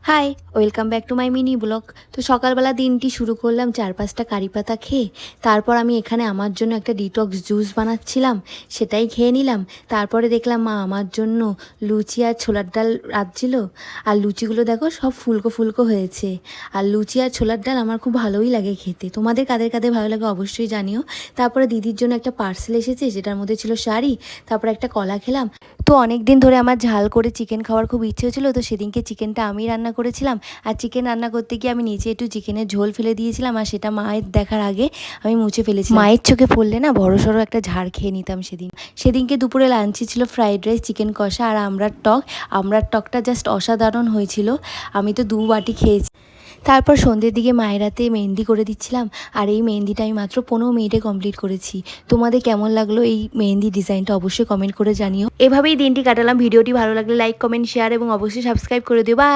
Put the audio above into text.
High, welcome back to my mini blog. তো সকালবেলা দিনটি শুরু করলাম 4-5টা কারি পাতা খেয়ে। তারপর আমি এখানে আমার জন্য একটা ডিটক্স জুস বানাচ্ছিলাম, সেটাই খেয়ে নিলাম। তারপরে দেখলাম মা আমার জন্য লুচি আর ছোলার ডাল রাঁধছিল। আর লুচিগুলো দেখো সব ফুলকো ফুলকো হয়েছে। আর লুচি আর ছোলার ডাল আমার খুব ভালোই লাগে খেতে। তোমাদের কাদের কাদের ভালো লাগে অবশ্যই জানিও। তারপরে দিদির জন্য একটা পার্সেল এসেছে, যেটার মধ্যে ছিল শাড়ি, তারপরে একটা কলা খেলাম। তো অনেক দিন ধরে আমার ঝাল করে চিকেন খাওয়ার খুব ইচ্ছে হচ্ছিলো, তো সেদিনকে চিকেনটা আমি রান্না করেছিলাম। আর চিকেন রান্না করতে গিয়ে আমি নিচে একটু চিকেনের ঝোল ফেলে দিয়েছিলাম, আর সেটা মায়ের দেখার আগে আমি মুছে ফেলেছিলাম। মায়ের চোখে পড়লে না বড়সড় একটা ঝাড় খেয়ে নিতাম সেদিনকে দুপুরে লাঞ্চে ছিল ফ্রাইড রাইস, চিকেন কষা আর আমড়ার টকটা জাস্ট অসাধারণ হয়েছিল। আমি তো 2 বাটি খেয়েছি। তারপর সন্ধ্যের দিকে মায়ের হাতে মেহেন্দি করে দিচ্ছিলাম, আর এই মেহেন্দিটা আমি মাত্র 15 মিনিটে কমপ্লিট করেছি। তোমাদের কেমন লাগলো এই মেহেন্দি ডিজাইনটা অবশ্যই কমেন্ট করে জানিও। এভাবেই দিনটি কাটালাম। ভিডিওটি ভালো লাগলে লাইক, কমেন্ট, শেয়ার এবং অবশ্যই সাবস্ক্রাইব করে দিও। বাই।